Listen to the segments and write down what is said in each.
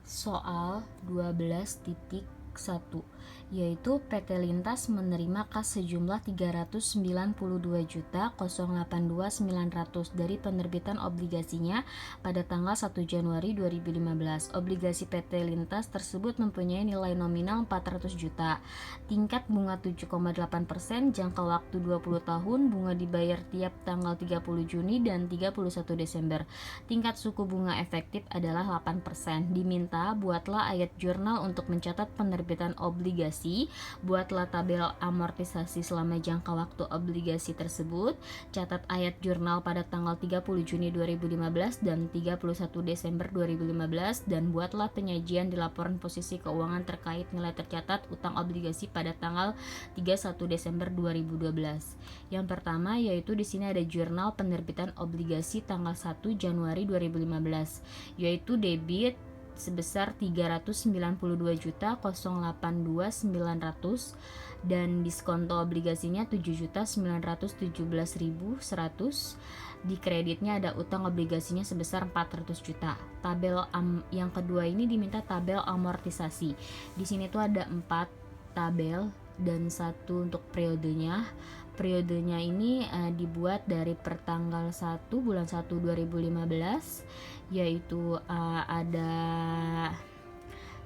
Soal 12.1, yaitu PT Lintas menerima kas sejumlah 392.082.900 dari penerbitan obligasinya pada tanggal 1 Januari 2015. Obligasi PT Lintas tersebut mempunyai nilai nominal 400 juta, tingkat bunga 7,8%, jangka waktu 20 tahun, bunga dibayar tiap tanggal 30 Juni dan 31 Desember. Tingkat suku bunga efektif adalah 8%. Diminta buatlah ayat jurnal untuk mencatat penerbitan obligasi, buatlah tabel amortisasi selama jangka waktu obligasi tersebut, catat ayat jurnal pada tanggal 30 Juni 2015 dan 31 Desember 2015, dan buatlah penyajian di laporan posisi keuangan terkait nilai tercatat utang obligasi pada tanggal 31 Desember 2012. Yang pertama yaitu di sini ada jurnal penerbitan obligasi tanggal 1 Januari 2015, yaitu debit sebesar 392.082.900 dan diskonto obligasinya 7.917.100. Di kreditnya ada utang obligasinya sebesar 400 juta. Tabel yang kedua ini diminta tabel amortisasi. Di sini tuh ada 4 tabel dan satu untuk periodenya. Periodenya ini dibuat dari pertanggal 1 bulan 1 2015, yaitu ada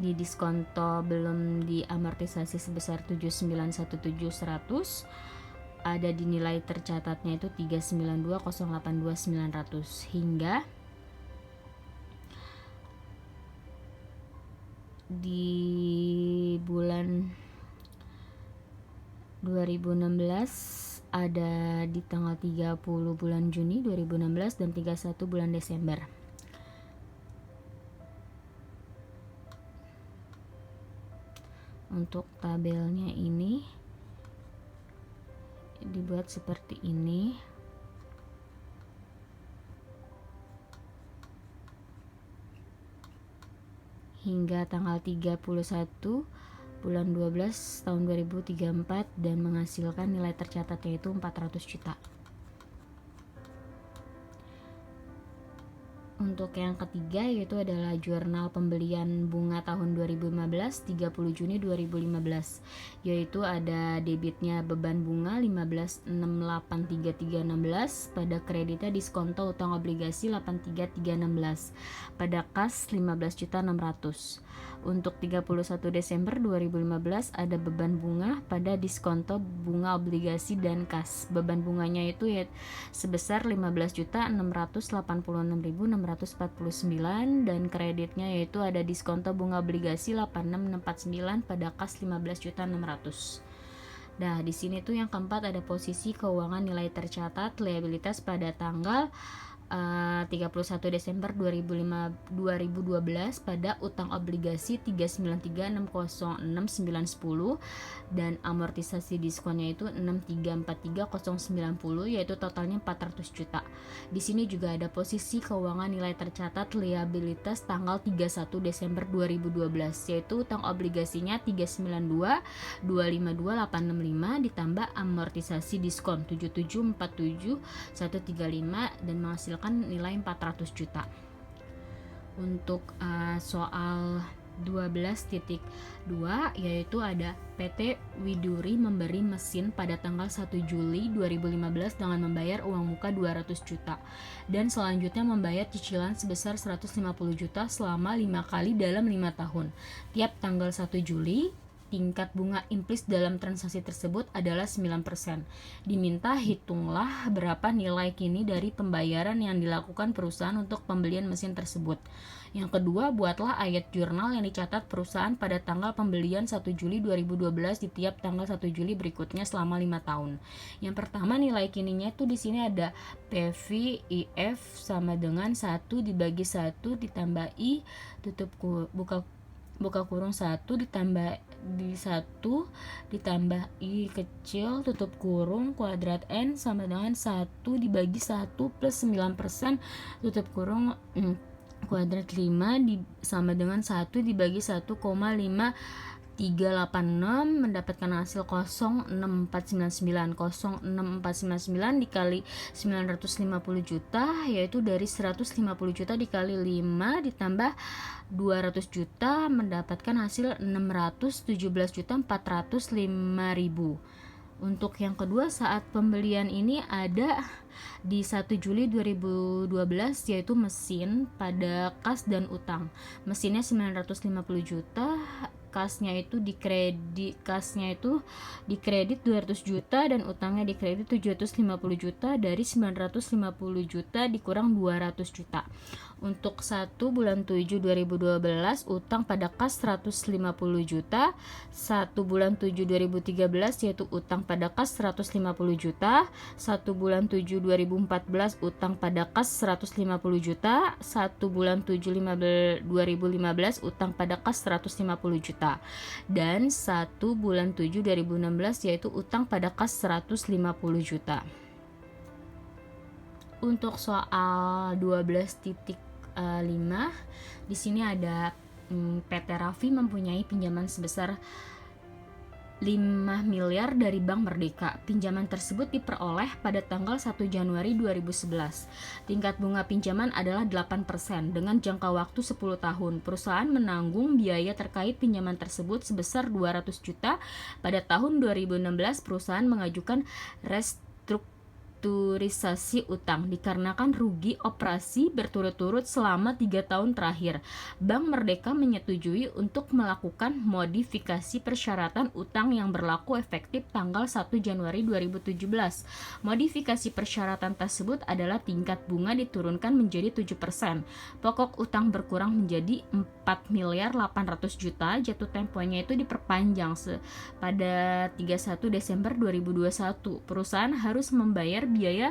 di diskonto belum diamortisasi sebesar 7.917.100, ada di nilai tercatatnya itu 392.082.900, hingga di bulan 2016 ada di tanggal 30 bulan Juni 2016 dan 31 bulan Desember. Untuk tabelnya ini dibuat seperti ini. Hingga tanggal 31 bulan 12 tahun 2034 dan menghasilkan nilai tercatat yaitu 400 juta. Untuk yang ketiga yaitu adalah jurnal pembelian bunga tahun 2015 30 Juni 2015, yaitu ada debitnya beban bunga 15.683.316, pada kreditnya diskonto utang obligasi 83316, pada kas 15.600. Untuk 31 Desember 2015 ada beban bunga pada diskonto bunga obligasi dan kas. Beban bunganya itu ya sebesar 15.686.649 dan kreditnya yaitu ada diskonto bunga obligasi 86.649 pada kas 15.600. Nah, di sini tuh yang keempat ada posisi keuangan nilai tercatat liabilitas pada tanggal 31 Desember 2012 pada utang obligasi 393.606.910 dan amortisasi diskonnya itu 6343090, yaitu totalnya 400 juta. Di sini juga ada posisi keuangan nilai tercatat liabilitas tanggal 31 Desember 2012, yaitu utang obligasinya 392.252.865 ditambah amortisasi diskon 7747.135 dan menghasilkan nilai 400 juta. Untuk soal 12.2 yaitu ada PT Widuri memberi mesin pada tanggal 1 Juli 2015 dengan membayar uang muka 200 juta dan selanjutnya membayar cicilan sebesar 150 juta selama 5 kali dalam 5 tahun. Tiap tanggal 1 Juli tingkat bunga implis dalam transaksi tersebut adalah 9%. Diminta hitunglah berapa nilai kini dari pembayaran yang dilakukan perusahaan untuk pembelian mesin tersebut. Yang kedua, buatlah ayat jurnal yang dicatat perusahaan pada tanggal pembelian 1 Juli 2012 di tiap tanggal 1 Juli berikutnya selama 5 tahun. Yang pertama, nilai kininya itu di sini ada PV IF sama dengan 1 dibagi 1 ditambah I buka kurung 1 ditambah di 1 ditambah I kecil tutup kurung kuadrat N sama dengan 1 dibagi 1 plus 9% tutup kurung kuadrat 5 sama dengan 1 dibagi 1,5 386 mendapatkan hasil 06499. 06499 dikali 950 juta yaitu dari 150 juta dikali 5 ditambah 200 juta mendapatkan hasil 617.405.000. Untuk yang kedua, saat pembelian ini ada di 1 Juli 2012 yaitu mesin pada kas dan utang. Mesinnya 950 juta, kasnya itu dikredit 200 juta dan utangnya dikredit 750 juta. Dari 950 juta dikurang 200 juta. Untuk 1 bulan 7 2012 utang pada kas 150 juta. 1 bulan 7 2013 yaitu utang pada kas 150 juta. 1 bulan 7 2014 utang pada kas 150 juta. 1 bulan 7 2015 utang pada kas 150 juta. Dan 1 bulan 7 2016 yaitu utang pada kas 150 juta. Untuk soal 12.5 di sini ada PT Raffi mempunyai pinjaman sebesar 5 miliar dari Bank Merdeka. Pinjaman tersebut diperoleh pada tanggal 1 Januari 2011. Tingkat bunga pinjaman adalah 8% dengan jangka waktu 10 tahun. Perusahaan menanggung biaya terkait pinjaman tersebut sebesar 200 juta. Pada tahun 2016 perusahaan mengajukan restrukturisasi utang dikarenakan rugi operasi berturut-turut selama 3 tahun terakhir. Bank Merdeka menyetujui untuk melakukan modifikasi persyaratan utang yang berlaku efektif tanggal 1 Januari 2017. Modifikasi persyaratan tersebut adalah tingkat bunga diturunkan menjadi 7%. Pokok utang berkurang menjadi 4 miliar 800 juta. Jatuh temponya itu diperpanjang pada 31 Desember 2021. Perusahaan harus membayar biaya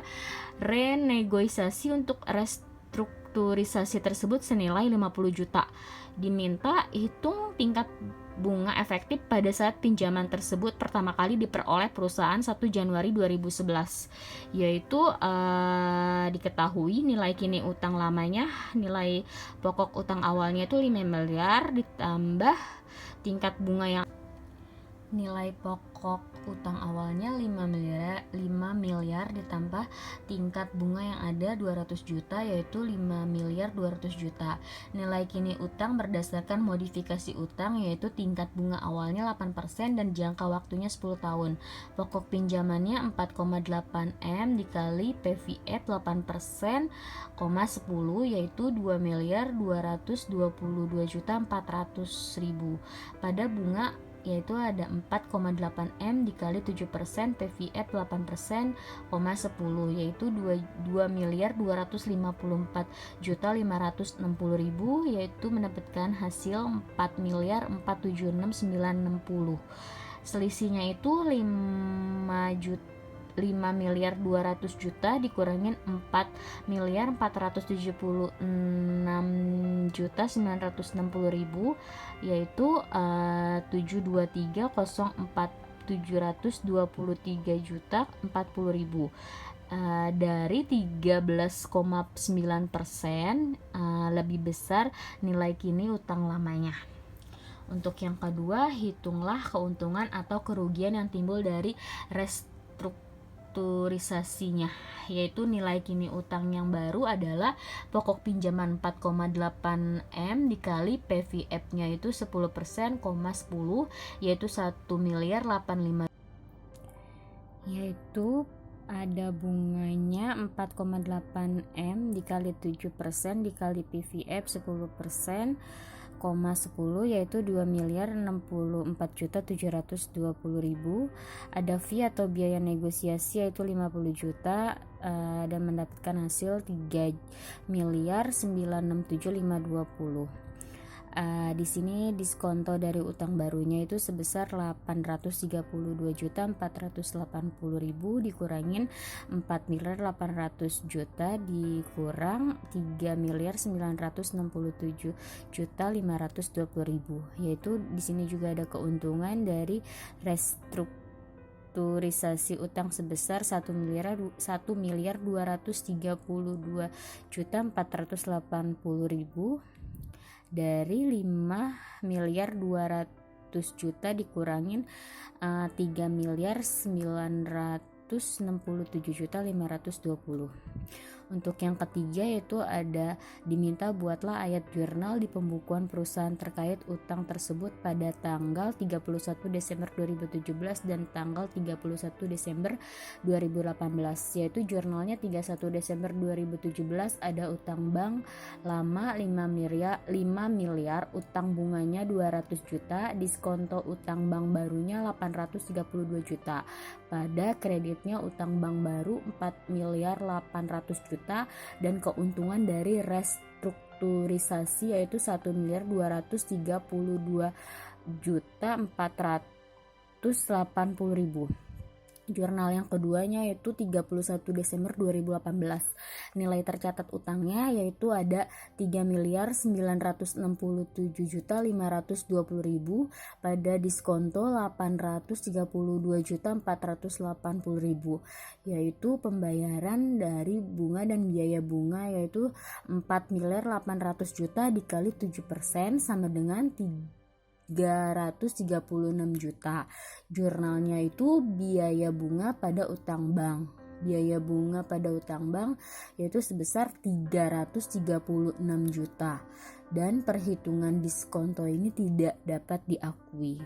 renegosiasi untuk restrukturisasi tersebut senilai 50 juta. Diminta hitung tingkat bunga efektif pada saat pinjaman tersebut pertama kali diperoleh perusahaan 1 Januari 2011, yaitu diketahui nilai kini utang lamanya, nilai pokok utang awalnya itu 5 miliar ditambah tingkat bunga yang nilai pokok utang awalnya 5 miliar ditambah tingkat bunga yang ada 200 juta yaitu 5 miliar 200 juta. Nilai kini utang berdasarkan modifikasi utang yaitu tingkat bunga awalnya 8% dan jangka waktunya 10 tahun. Pokok pinjamannya 4,8 M dikali PVF 8%, 10 yaitu 2 miliar 222 juta 400.000. Pada bunga yaitu ada 4,8 M dikali 7% PVF 8%, 10 yaitu 2 miliar 254 juta 560.000 yaitu mendapatkan hasil 4 miliar 476.960. Selisihnya itu 5 miliar 200 juta dikurangin 4 miliar 476 juta 960.000 yaitu 723 juta 40.000. Dari 13,9% lebih besar nilai kini utang lamanya. Untuk yang kedua, hitunglah keuntungan atau kerugian yang timbul dari restrukturisasinya, yaitu nilai kini utang yang baru adalah pokok pinjaman 4,8 M dikali PVF-nya itu 10%, 10 yaitu 1 miliar 85, yaitu ada bunganya 4,8 M dikali 7% dikali PVF 10%, 10 yaitu 2 miliar 64 juta 720.000. Ada fee atau biaya negosiasi yaitu 50 juta dan mendapatkan hasil 3 miliar 967.520. Di sini diskonto dari utang barunya itu sebesar 832 juta 480.000 dikurangin 4 miliar 800 juta dikurang 3 miliar 967 juta 520.000, yaitu di sini juga ada keuntungan dari restrukturisasi utang sebesar 1 miliar 232 juta 480.000 dari 5 miliar 200 juta dikurangin 3.967.520. Untuk yang ketiga yaitu ada diminta buatlah ayat jurnal di pembukuan perusahaan terkait utang tersebut pada tanggal 31 Desember 2017 dan tanggal 31 Desember 2018, yaitu jurnalnya 31 Desember 2017 ada utang bank lama 5 miliar, utang bunganya 200 juta, diskonto utang bank barunya 832 juta. Pada kreditnya utang bank baru 4.800 juta dan keuntungan dari restrukturisasi yaitu 1.232.480.000. Jurnal yang keduanya yaitu 31 Desember 2018. Nilai tercatat utangnya yaitu ada 3.967.520.000 pada diskonto 832.480.000, yaitu pembayaran dari bunga dan biaya bunga yaitu 4.800.000.000 dikali 7% sama dengan 336 juta. Jurnalnya itu biaya bunga pada utang bank. Biaya bunga pada utang bank yaitu sebesar 336 juta. Dan perhitungan diskonto ini tidak dapat diakui.